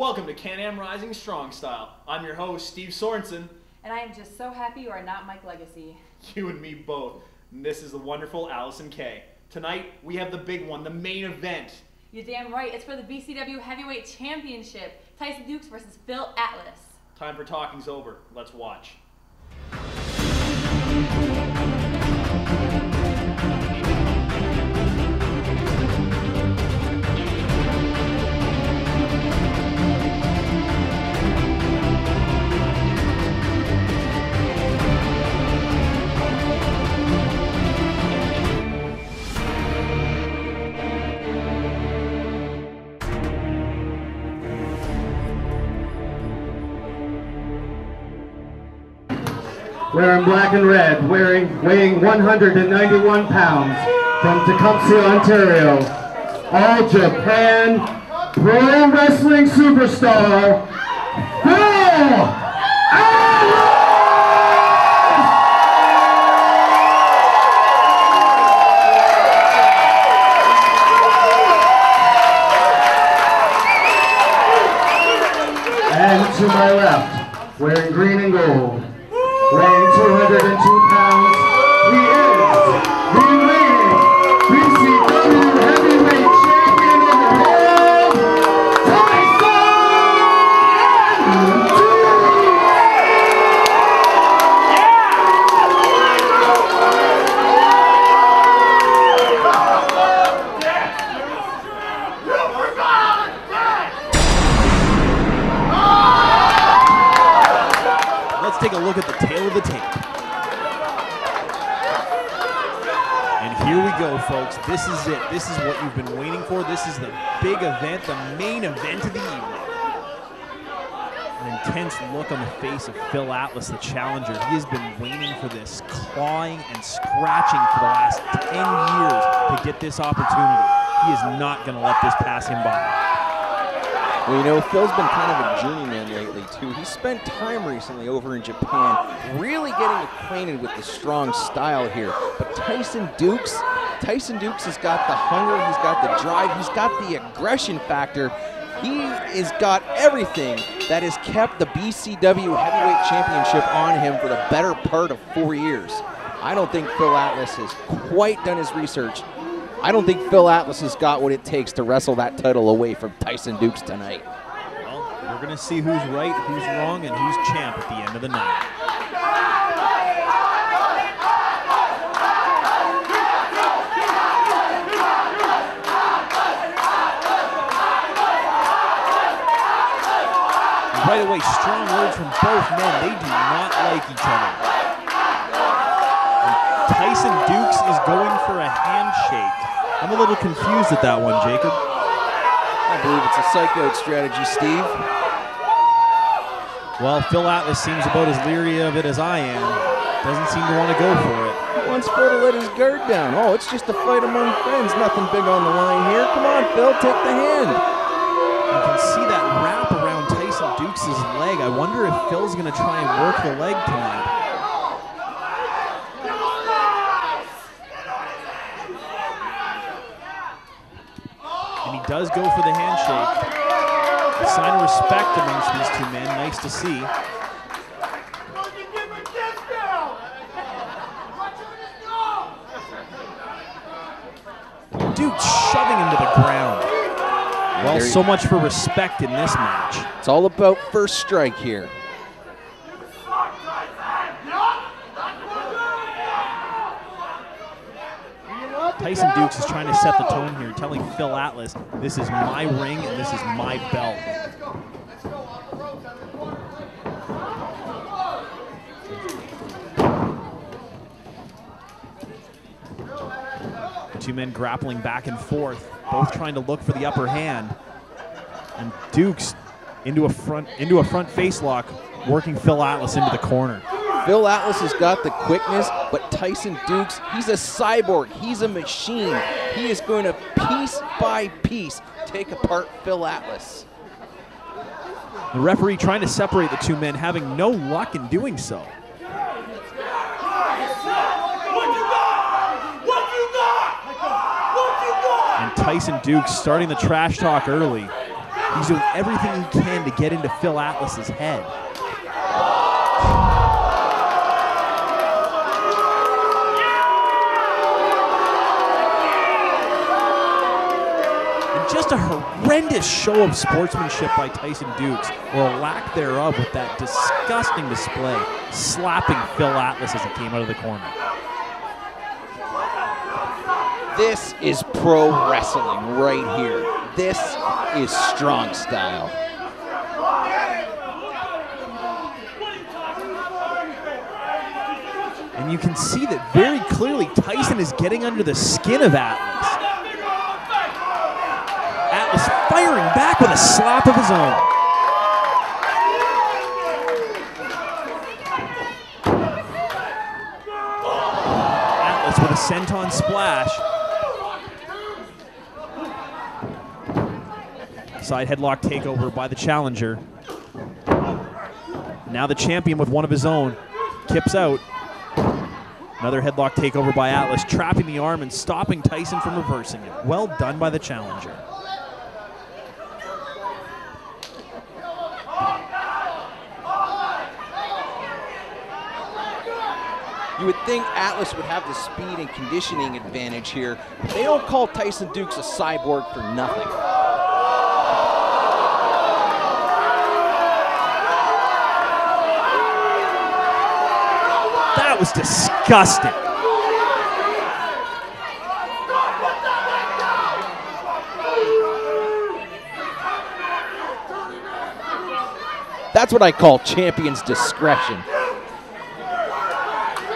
Welcome to Can-Am Rising Strong Style. I'm your host, Steve Sorensen. And I am just so happy you are not Mike Legacy. You and me both. And this is the wonderful Allison Kay. Tonight, we have the big one, the main event. You're damn right. It's for the BCW Heavyweight Championship. Tyson Dux versus Phil Atlas. Time for talking's over. Let's watch. Wearing black and red, weighing 191 pounds, from Tecumseh, Ontario, All Japan Pro Wrestling Superstar, Phil Atlas! And to my left, wearing green and gold, weighing 202 pounds, he is the reigning BCW Heavyweight Champion of the world, Tyson Let's take a look at the tail of the tape. And here we go, folks. This is it. This is what you've been waiting for. This is the big event, the main event of the evening. An intense look on the face of Phil Atlas, the challenger. He has been waiting for this, clawing and scratching for the last 10 years to get this opportunity. He is not going to let this pass him by. Well, you know, Phil's been kind of a journeyman lately, too. He spent time recently over in Japan really getting acquainted with the strong style here. But Tyson Dux has got the hunger, he's got the drive, he's got the aggression factor. He has got everything that has kept the BCW Heavyweight Championship on him for the better part of 4 years. I don't think Phil Atlas has quite done his research. I don't think Phil Atlas has got what it takes to wrestle that title away from Tyson Dux tonight. Well, we're going to see who's right, who's wrong, and who's champ at the end of the night. And right away, strong words from both men. They do not like each other. And Tyson Dux is going for a handshake. I'm a little confused at that one, Jacob. I believe it's a psych-out strategy, Steve. Well, Phil Atlas seems about as leery of it as I am. Doesn't seem to want to go for it. He wants Phil to let his guard down. Oh, it's just a fight among friends. Nothing big on the line here. Come on, Phil, take the hand. You can see that wrap around Tyson Dux' leg. I wonder if Phil's going to try and work the leg tonight. And he does go for the handshake. A sign of respect amongst these two men. Nice to see. Dude shoving him to the ground. Well, so much for respect in this match. It's all about first strike here. Tyson Dux is trying to set the tone here, telling Phil Atlas, this is my ring and this is my belt. The two men grappling back and forth, both trying to look for the upper hand. And Dux into a front face lock, working Phil Atlas into the corner. Phil Atlas has got the quickness, but Tyson Dux, he's a cyborg. He's a machine. He is going to, piece by piece, take apart Phil Atlas. The referee trying to separate the two men, having no luck in doing so. Tyson Dux starting the trash talk early. He's doing everything he can to get into Phil Atlas's head. Just a horrendous show of sportsmanship by Tyson Dux, or a lack thereof, with that disgusting display, slapping Phil Atlas as he came out of the corner. This is pro wrestling right here. This is strong style. And you can see that very clearly Tyson is getting under the skin of Atlas. Atlas firing back with a slap of his own. Atlas with a senton splash. Side headlock takeover by the challenger. Now the champion with one of his own. Kips out. Another headlock takeover by Atlas, trapping the arm and stopping Tyson from reversing it. Well done by the challenger. You would think Atlas would have the speed and conditioning advantage here. They don't call Tyson Dux a cyborg for nothing. That was disgusting. That's what I call champion's discretion.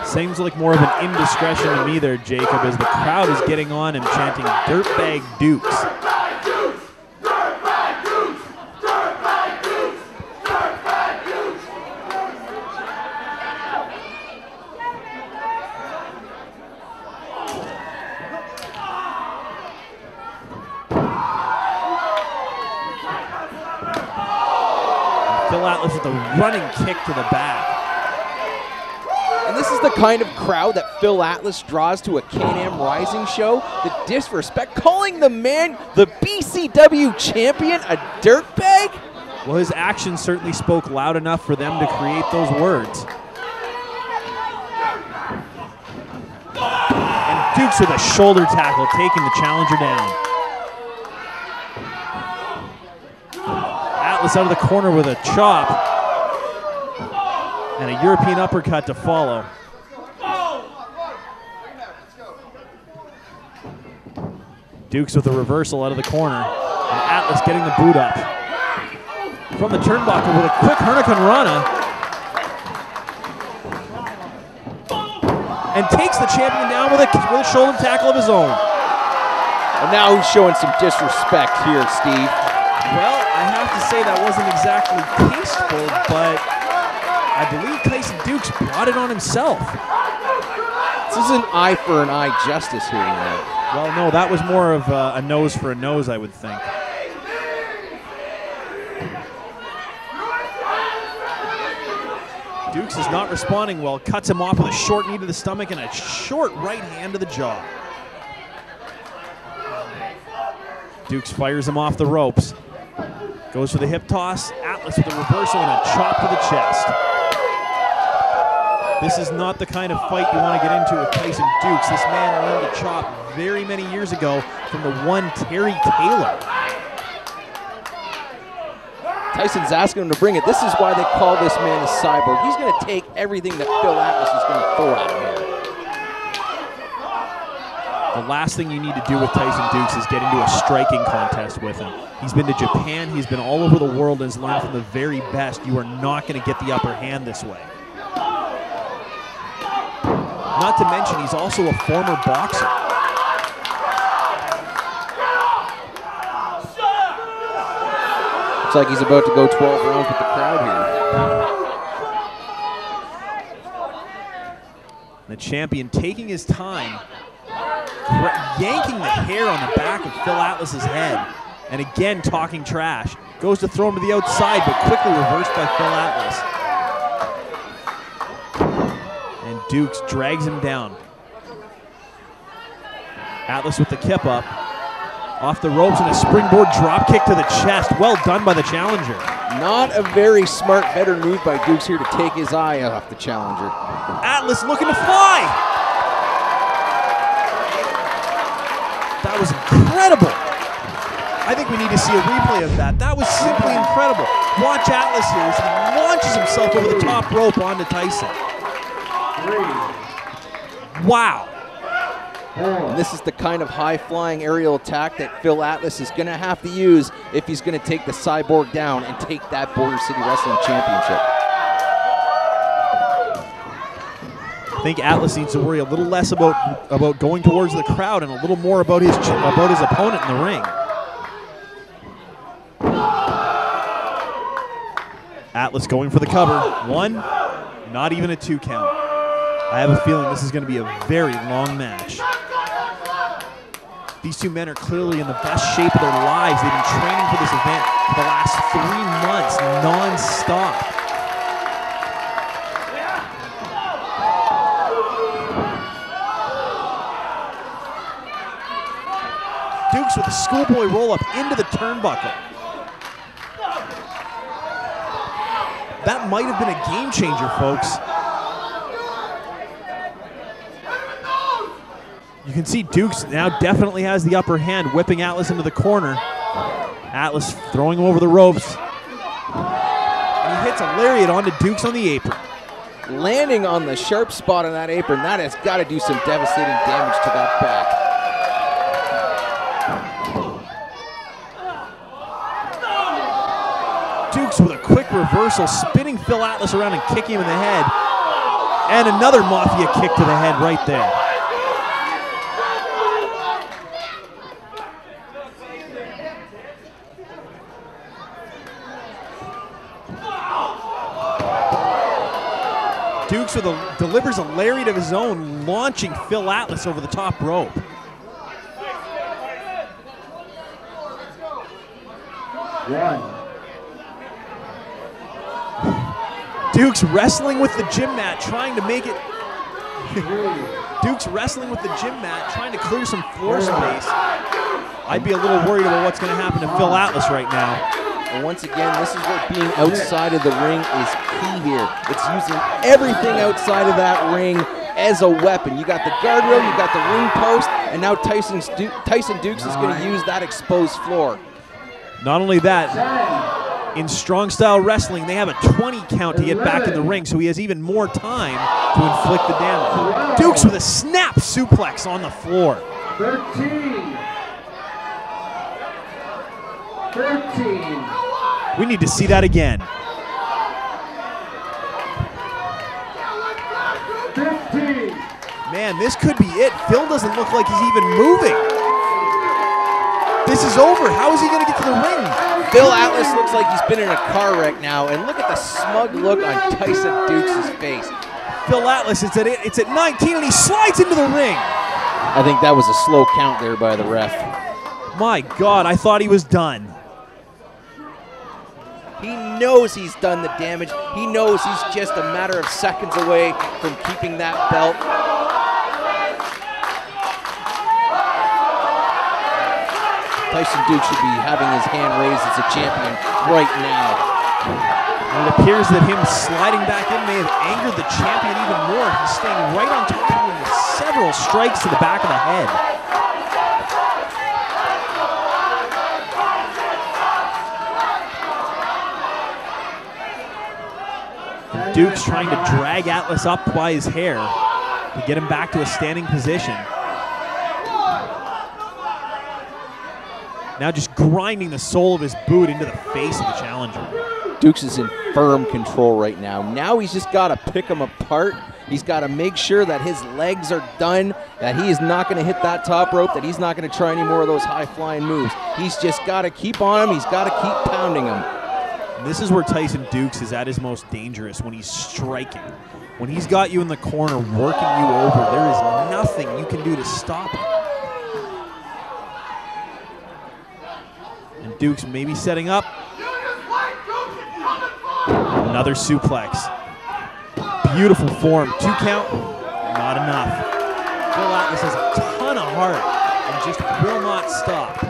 Seems like more of an indiscretion to me there, Jacob, as the crowd is getting on and chanting Dirtbag Dukes. Phil Atlas with a running kick to the back. And this is the kind of crowd that Phil Atlas draws to a Can-Am Rising show. The disrespect, calling the man, the BCW champion, a dirtbag? Well, his actions certainly spoke loud enough for them to create those words. And Dukes with a shoulder tackle, taking the challenger down. Atlas out of the corner with a chop. And a European uppercut to follow. Dukes with a reversal out of the corner. And Atlas getting the boot up. From the turnbuckle with a quick Hurricanrana. And takes the champion down with a shoulder tackle of his own. And now he's showing some disrespect here, Steve. Well, I have to say that wasn't exactly tasteful, but I believe Tyson Dux brought it on himself. This is an eye for an eye justice here tonight. Well, no, that was more of a nose for a nose, I would think. Dukes is not responding well, cuts him off with a short knee to the stomach and a short right hand to the jaw. Dukes fires him off the ropes. Goes for the hip toss. Atlas with a reversal and a chop to the chest. This is not the kind of fight you want to get into with Tyson Dux. This man learned to chop very many years ago from the one Terry Taylor. Tyson's asking him to bring it. This is why they call this man a cyborg. He's going to take everything that Phil Atlas is going to throw at him here. The last thing you need to do with Tyson Dux is get into a striking contest with him. He's been to Japan, he's been all over the world, and has learned from the very best. You are not going to get the upper hand this way. Not to mention, he's also a former boxer. Looks like he's about to go 12 rounds with the crowd here. The champion taking his time, yanking the hair on the back of Phil Atlas's head, and again talking trash. Goes to throw him to the outside, but quickly reversed by Phil Atlas. And Dukes drags him down. Atlas with the kip up. Off the ropes and a springboard drop kick to the chest. Well done by the challenger. Not a very smart, better move by Dukes here to take his eye off the challenger. Atlas looking to fly. That was incredible. I think we need to see a replay of that. That was simply incredible. Watch Atlas here as he launches himself over the top rope onto Tyson. Wow. And this is the kind of high-flying aerial attack that Phil Atlas is going to have to use if he's going to take the Cyborg down and take that Border City Wrestling Championship. I think Atlas needs to worry a little less about going towards the crowd and a little more about his opponent in the ring. Atlas going for the cover. 1, not even a 2 count. I have a feeling this is going to be a very long match. These two men are clearly in the best shape of their lives. They've been training for this event for the last 3 months, non-stop. Dukes with a schoolboy roll-up into the turnbuckle. That might have been a game changer, folks. You can see Dukes now definitely has the upper hand, whipping Atlas into the corner. Atlas throwing him over the ropes. And he hits a lariat onto Dukes on the apron. Landing on the sharp spot on that apron, that has got to do some devastating damage to that back. Dukes with a quick reversal, spinning Phil Atlas around and kicking him in the head. And another Mafia kick to the head right there. Dukes delivers a lariat of his own, launching Phil Atlas over the top rope. Dukes wrestling with the gym mat, trying to make it. Dukes wrestling with the gym mat, trying to clear some floor space. I'd be a little worried about what's going to happen to Phil Atlas right now. And once again, this is where being outside of the ring is key here. It's using everything outside of that ring as a weapon. You got the guardrail, you got the ring post, and now Tyson Dukes is going to use that exposed floor. Not only that, in StrongStyle Wrestling, they have a 20 count to get back in the ring, so he has even more time to inflict the damage. Dukes with a snap suplex on the floor. 13. We need to see that again. 15. Man, this could be it. Phil doesn't look like he's even moving. This is over. How is he going to get to the ring? Phil Atlas looks like he's been in a car wreck now, and look at the smug look on Tyson Dukes' face. Phil Atlas, it's at 19, and he slides into the ring. I think that was a slow count there by the ref. My God, I thought he was done. He knows he's done the damage. He knows he's just a matter of seconds away from keeping that belt. Tyson Dukes should be having his hand raised as a champion right now. And it appears that him sliding back in may have angered the champion even more. He's staying right on top of him with several strikes to the back of the head. Dukes trying to drag Atlas up by his hair to get him back to a standing position. Now just grinding the sole of his boot into the face of the challenger. Dukes is in firm control right now. Now he's just got to pick him apart. He's got to make sure that his legs are done, that he is not going to hit that top rope, that he's not going to try any more of those high-flying moves. He's just got to keep on him. He's got to keep pounding him. This is where Tyson Dukes is at his most dangerous, when he's striking. When he's got you in the corner, working you over, there is nothing you can do to stop him. And Dukes maybe setting up. Another suplex. Beautiful form. 2 count, not enough. Phil Atlas has a ton of heart and just will not stop.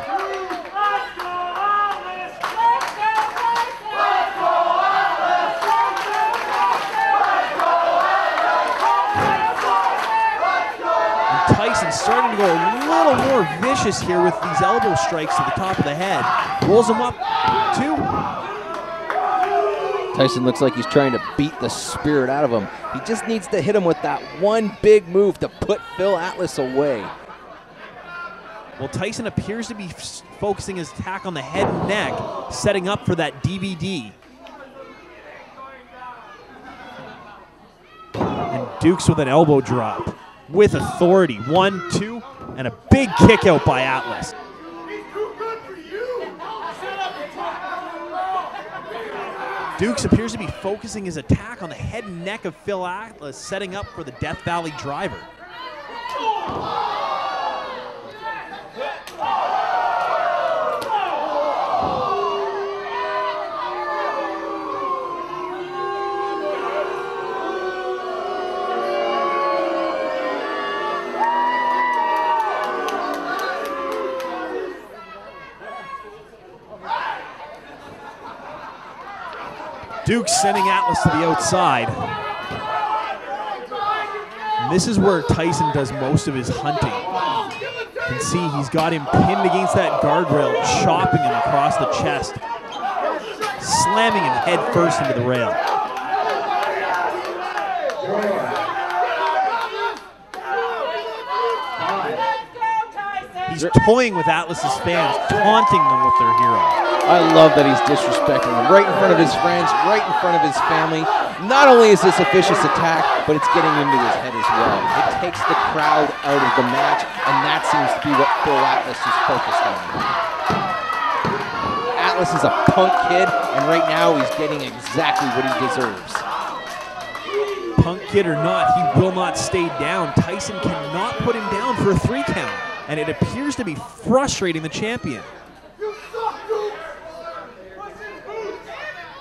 Tyson's starting to go a little more vicious here with these elbow strikes to the top of the head. Rolls him up, 2. Tyson looks like he's trying to beat the spirit out of him. He just needs to hit him with that one big move to put Phil Atlas away. Well, Tyson appears to be focusing his attack on the head and neck, setting up for that DVD. And Dukes with an elbow drop with authority. 1, 2, and a big kick out by Atlas. Dukes appears to be focusing his attack on the head and neck of Phil Atlas, setting up for the Death Valley driver. Dukes sending Atlas to the outside. And this is where Tyson does most of his hunting. You can see he's got him pinned against that guardrail, chopping him across the chest, slamming him head first into the rail. He's toying with Atlas's fans, taunting them with their hero. I love that he's disrespecting them right in front of his friends, right in front of his family. Not only is this a vicious attack, but it's getting into his head as well. It takes the crowd out of the match, and that seems to be what Phil Atlas is focused on. Atlas is a punk kid, and right now he's getting exactly what he deserves. Punk kid or not, he will not stay down. Tyson cannot put him down for a 3 count, and it appears to be frustrating the champion.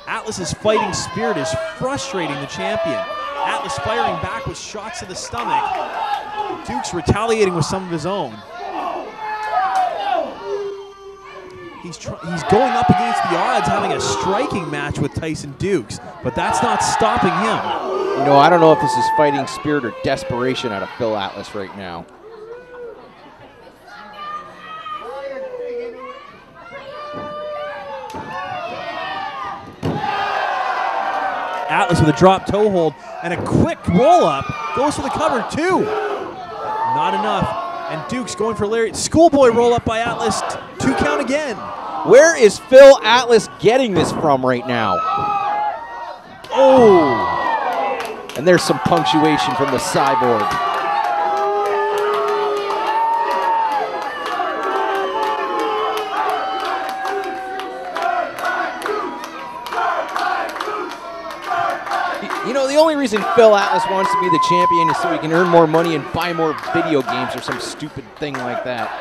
Atlas's fighting spirit is frustrating the champion. Atlas firing back with shots to the stomach. Dukes retaliating with some of his own. He's going up against the odds, having a striking match with Tyson Dukes, but that's not stopping him. You know, I don't know if this is fighting spirit or desperation out of Phil Atlas right now. Atlas with a drop toe hold and a quick roll up. Goes for the cover, 2. Not enough. And Dukes going for Larry. Schoolboy roll up by Atlas. 2 count again. Where is Phil Atlas getting this from right now? Oh! And there's some punctuation from the Cyborg. You know, the only reason Phil Atlas wants to be the champion is so he can earn more money and buy more video games or some stupid thing like that.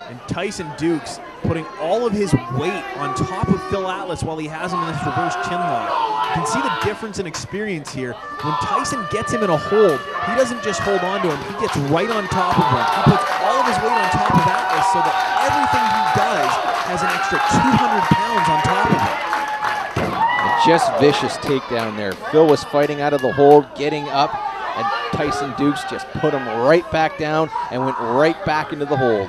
And Tyson Dukes putting all of his weight on top of Phil Atlas while he has him in this reverse chin lock. You can see the difference in experience here. When Tyson gets him in a hold, he doesn't just hold on to him, he gets right on top of him. He puts all of his weight on top of Atlas so that everything he does has an extra 200 pounds on top of it. Just vicious takedown there. Phil was fighting out of the hold, getting up, and Tyson Dukes just put him right back down and went right back into the hold.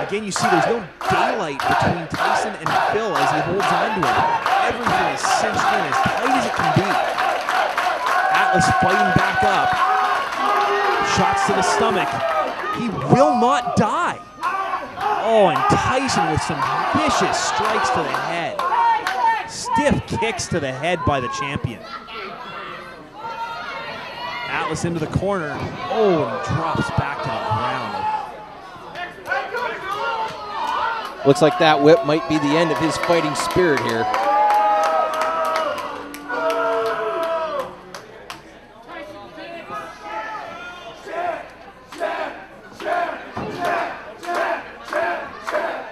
Again, you see there's no daylight between Tyson and Phil as he holds on to him. Everything is cinched in as tight as it can be. Atlas fighting back up. Shots to the stomach. He will not die. Oh, and Tyson with some vicious strikes to the head. Stiff kicks to the head by the champion. Atlas into the corner. Oh, and he drops back to the ground. Looks like that whip might be the end of his fighting spirit here.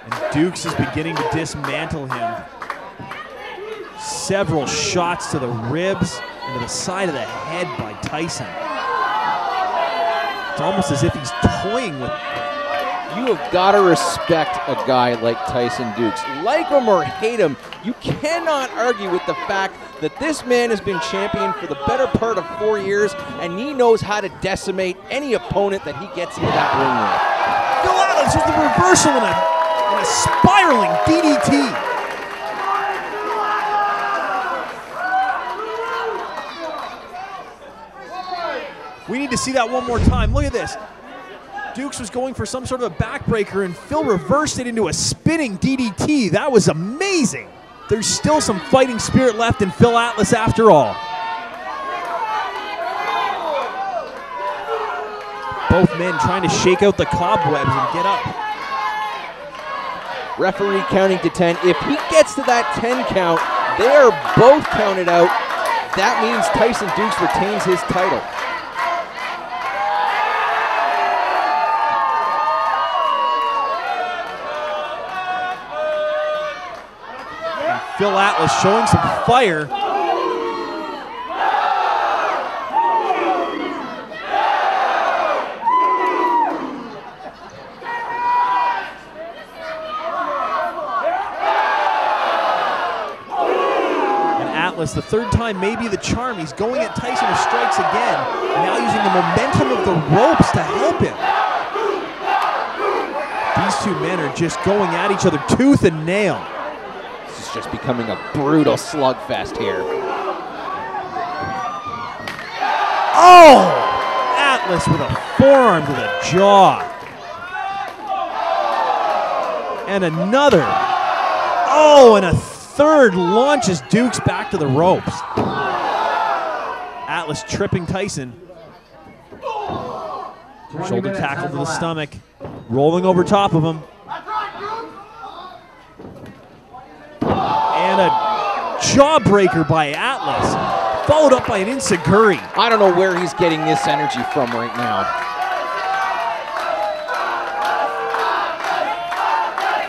And Dukes is beginning to dismantle him. Several shots to the ribs, into the side of the head by Tyson. It's almost as if he's toying with. You have got to respect a guy like Tyson Dux. Like him or hate him, you cannot argue with the fact that this man has been champion for the better part of 4 years, and he knows how to decimate any opponent that he gets into that ring with. Phil Atlas with the reversal and a spiraling DDT. We need to see that one more time. Look at this. Dux was going for some sort of a backbreaker, and Phil reversed it into a spinning DDT. That was amazing. There's still some fighting spirit left in Phil Atlas after all. Both men trying to shake out the cobwebs and get up. Referee counting to 10. If he gets to that 10 count, they are both counted out. That means Tyson Dux retains his title. Phil Atlas showing some fire. And Atlas, the third time may be the charm. He's going at Tyson with strikes again. Now using the momentum of the ropes to help him. These two men are just going at each other tooth and nail. Just becoming a brutal slugfest here. Oh! Atlas with a forearm to the jaw. And another. Oh, and a third launches Dux back to the ropes. Atlas tripping Tyson. Shoulder tackle to the stomach. Rolling over top of him. And a jawbreaker by Atlas, followed up by an enziguri. I don't know where he's getting this energy from right now.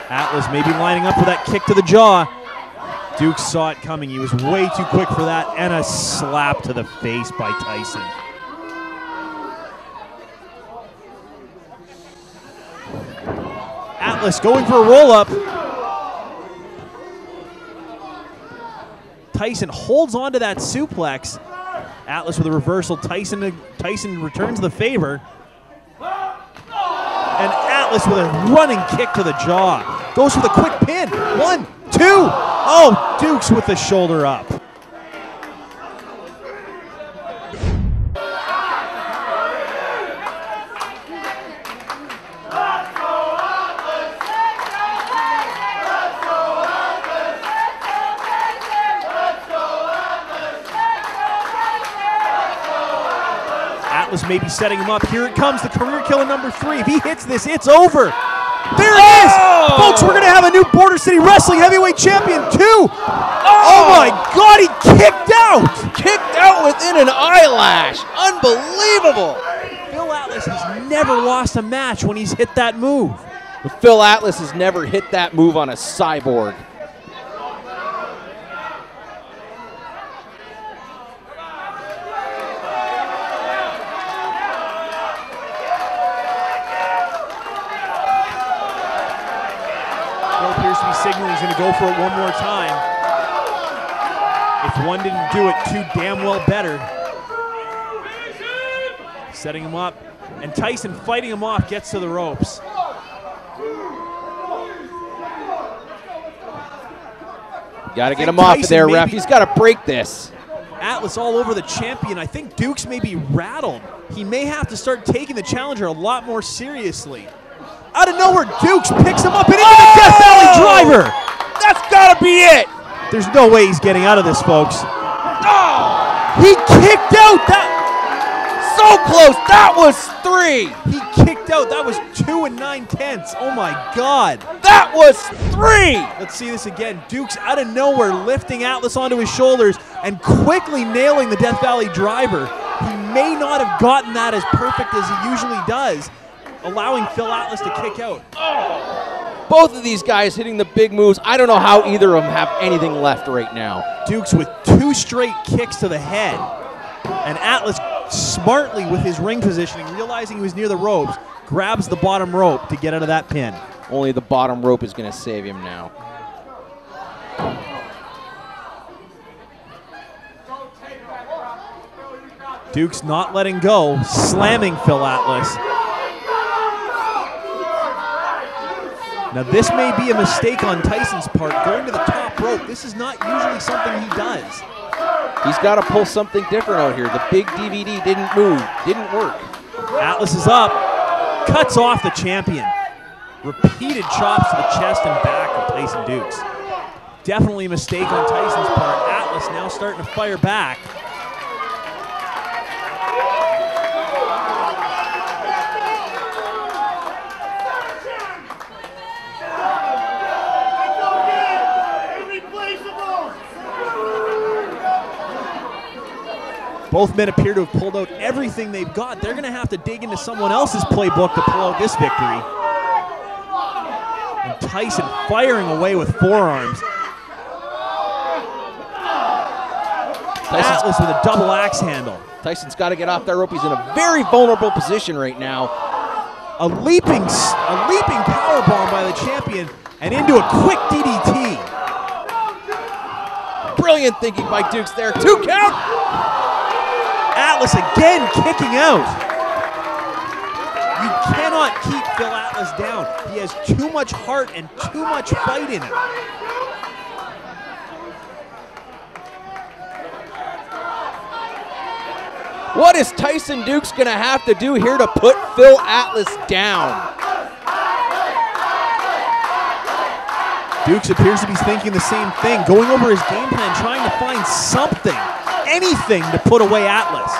Atlas maybe lining up for that kick to the jaw. Dux saw it coming. He was way too quick for that, and a slap to the face by Tyson. Atlas going for a roll-up. Tyson holds on to that suplex. Atlas with a reversal. Tyson returns the favor. And Atlas with a running kick to the jaw. Goes for the quick pin. 1, 2. Oh, Dux with the shoulder up. Atlas may be setting him up. Here it comes, the career killer number 3. If he hits this, it's over. There it is! Folks, we're going to have a new Border City Wrestling Heavyweight Champion, too! Oh my God, he kicked out! Kicked out within an eyelash. Unbelievable! Phil Atlas has never lost a match when he's hit that move. But Phil Atlas has never hit that move on a cyborg. Appears to be signaling he's going to go for it one more time. If one didn't do it, two damn well better. Setting him up, and Tyson fighting him off, gets to the ropes. Got to get him off of there, ref. He's got to break this. Atlas all over the champion. I think Dux may be rattled. He may have to start taking the challenger a lot more seriously. Out of nowhere, Dux picks him up and into the Death Valley driver. That's got to be it. There's no way he's getting out of this, folks. Oh! He kicked out. That so close. That was 3. He kicked out. That was 2 9/10. Oh my God. That was 3. Let's see this again. Dux out of nowhere lifting Atlas onto his shoulders and quickly nailing the Death Valley driver. He may not have gotten that as perfect as he usually does, allowing Phil Atlas to kick out. Oh. Both of these guys hitting the big moves. I don't know how either of them have anything left right now. Dukes with 2 straight kicks to the head. And Atlas smartly with his ring positioning, realizing he was near the ropes, grabs the bottom rope to get out of that pin. Only the bottom rope is going to save him now. Dukes not letting go, slamming Phil Atlas. Now this may be a mistake on Tyson's part, going to the top rope. This is not usually something he does. He's got to pull something different out here. The big DVD didn't move, didn't work. Atlas is up, cuts off the champion. Repeated chops to the chest and back of Tyson Dux. Definitely a mistake on Tyson's part. Atlas now starting to fire back. Both men appear to have pulled out everything they've got. They're going to have to dig into someone else's playbook to pull out this victory. And Tyson firing away with forearms. Atlas with a double axe handle. Tyson's got to get off that rope. He's in a very vulnerable position right now. A leaping powerbomb by the champion and into a quick DDT. Brilliant thinking by Dukes there. 2 count. Atlas again kicking out. You cannot keep Phil Atlas down. He has too much heart and too much fight in him. What is Tyson Dux going to have to do here to put Phil Atlas down? Dux appears to be thinking the same thing, going over his game plan, trying to find something, anything to put away Atlas.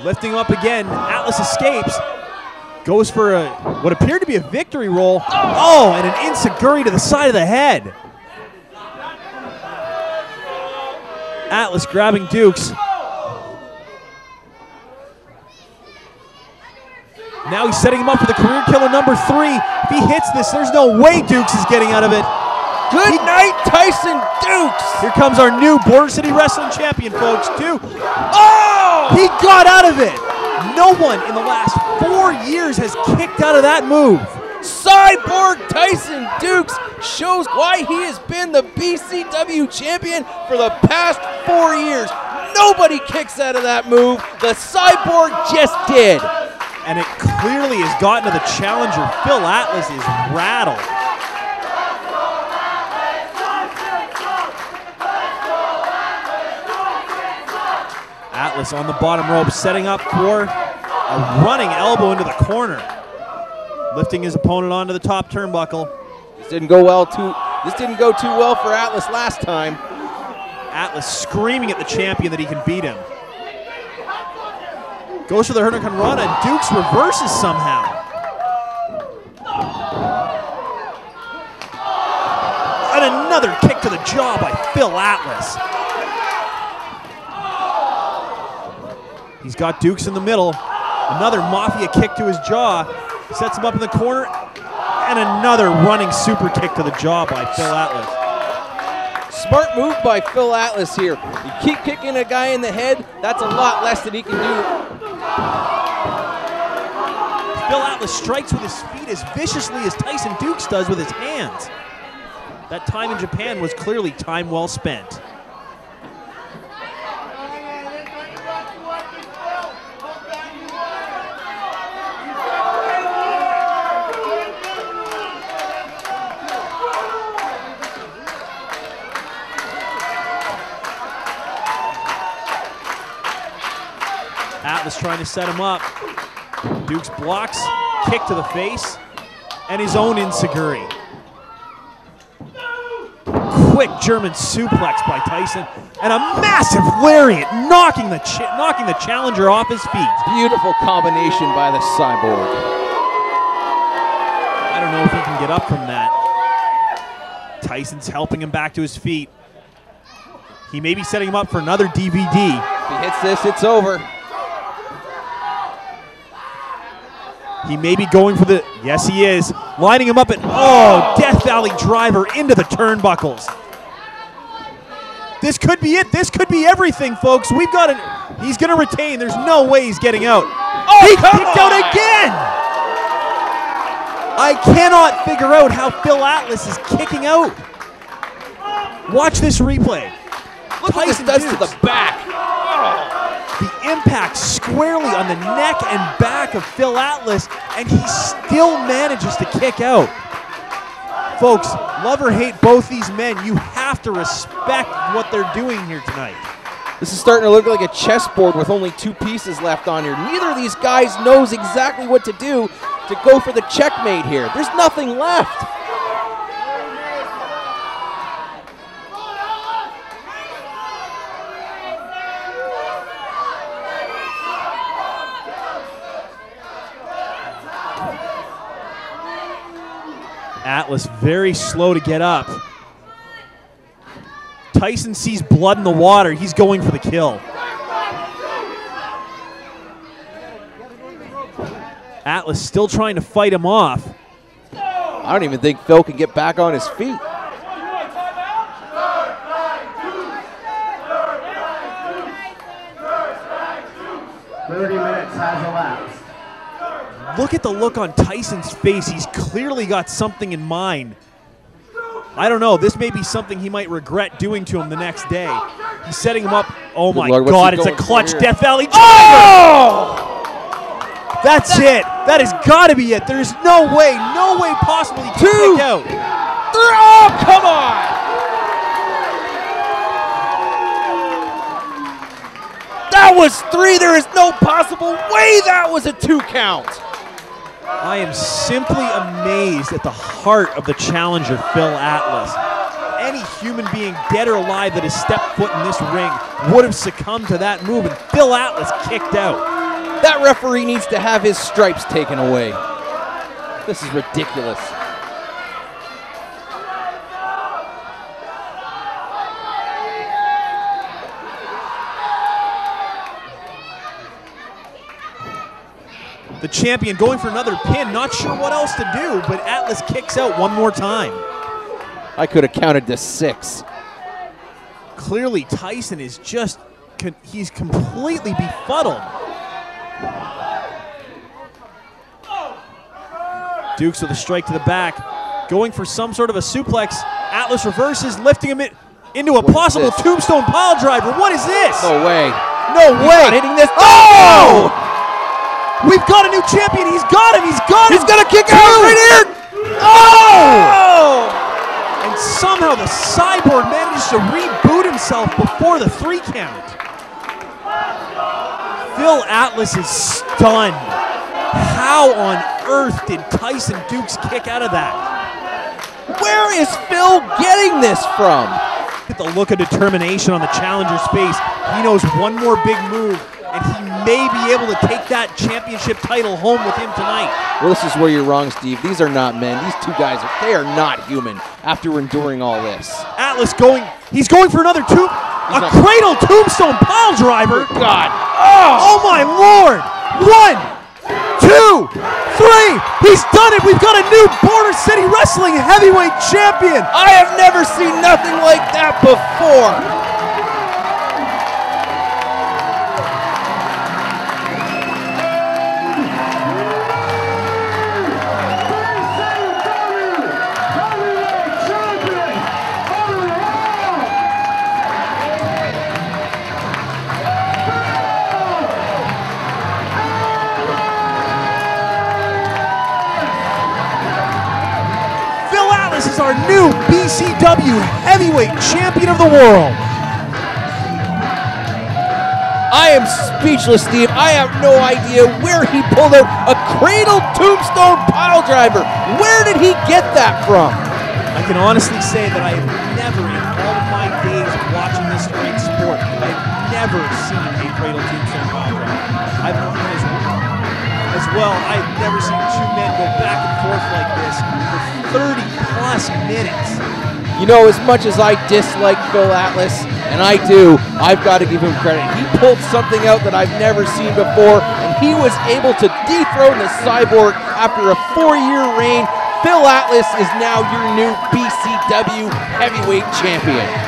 Lifting him up again, Atlas escapes, goes for what appeared to be a victory roll. Oh, and an enziguri to the side of the head. Atlas grabbing Dux. Now he's setting him up for the career killer number 3. If he hits this, there's no way Dux is getting out of it. Good night, Tyson Dux. Here comes our new Border City Wrestling champion, folks, too. Oh! He got out of it. No one in the last 4 years has kicked out of that move. Cyborg Tyson Dux shows why he has been the BCW champion for the past 4 years. Nobody kicks out of that move. The Cyborg just did. And it clearly has gotten to the challenger. Phil Atlas is rattled. Atlas on the bottom rope, setting up for a running elbow into the corner. Lifting his opponent onto the top turnbuckle. This didn't go too well for Atlas last time. Atlas screaming at the champion that he can beat him. Goes for the Hurricane Rana, and Dux reverses somehow. And another kick to the jaw by Phil Atlas. He's got Dux in the middle. Another Mafia kick to his jaw. Sets him up in the corner. And another running super kick to the jaw by Phil Atlas. Smart move by Phil Atlas here. You keep kicking a guy in the head, that's a lot less that he can do. Phil Atlas strikes with his feet as viciously as Tyson Dux does with his hands. That time in Japan was clearly time well spent. Atlas trying to set him up. Dux blocks, kick to the face, and his own enziguri. Quick German suplex by Tyson, and a massive lariat knocking the challenger off his feet. Beautiful combination by the Cyborg. I don't know if he can get up from that. Tyson's helping him back to his feet. He may be setting him up for another DVD. If he hits this, it's over. He may be going for the, yes he is, lining him up at, oh, Death Valley driver into the turnbuckles. This could be it. This could be everything, folks. We've got it. He's going to retain. There's no way he's getting out. Oh, he kicked out again. I cannot figure out how Phil Atlas is kicking out. Watch this replay. Look what this does to the back. The impact squarely on the neck and back of Phil Atlas, and he still manages to kick out. Folks, love or hate both these men, you have to respect what they're doing here tonight. This is starting to look like a chessboard with only 2 pieces left on here. Neither of these guys knows exactly what to do to go for the checkmate here. There's nothing left. Atlas very slow to get up. Tyson sees blood in the water. He's going for the kill. Atlas still trying to fight him off. I don't even think Phil can get back on his feet. Minutes has elapsed. Look at the look on Tyson's face. He's clearly got something in mind. I don't know. This may be something he might regret doing to him the next day. He's setting him up. Oh my God, it's a clutch Death Valley driver. Oh! That's it. That has got to be it. There's no way possible he can kick out. Oh, come on! That was 3. There is no possible way that was a 2 count. I am simply amazed at the heart of the challenger, Phil Atlas. Any human being, dead or alive, that has stepped foot in this ring would have succumbed to that move, and Phil Atlas kicked out. That referee needs to have his stripes taken away. This is ridiculous. The champion going for another pin, not sure what else to do, but Atlas kicks out one more time. I could have counted to 6. Clearly, Tyson is just, he's completely befuddled. Dukes with a strike to the back, going for some sort of a suplex. Atlas reverses, lifting him into a possible tombstone pile driver. What is this? No way. No way. Not hitting this. Oh! We've got a new champion. He's got him. He's got him. He's going to kick out right here. Oh! And somehow the Cyborg manages to reboot himself before the 3 count. Phil Atlas is stunned. How on earth did Tyson Dux kick out of that? Where is Phil getting this from? Get the look of determination on the challenger's face. He knows one more big move, and he may be able to take that championship title home with him tonight. Well, this is where you're wrong, Steve. These are not men. These 2 guys, they are not human after enduring all this. Atlas he's going for another cradle tombstone pile driver. Oh, God. Oh my Lord. 1, 2, 3. He's done it. We've got a new Border City Wrestling heavyweight champion. I have never seen nothing like that before. This is our new BCW heavyweight champion of the world. I am speechless, Steve. I have no idea where he pulled out a cradle tombstone pile driver. Where did he get that from? I can honestly say that I have never, in all of my days of watching this great sport, I've never seen a cradle tombstone pile driver. As well, I've never seen 2 men go back and forth like this for 30+ minutes. You know, as much as I dislike Phil Atlas, and I do, I've got to give him credit. He pulled something out that I've never seen before, and he was able to dethrone the Cyborg after a 4-year reign. Phil Atlas is now your new BCW heavyweight champion.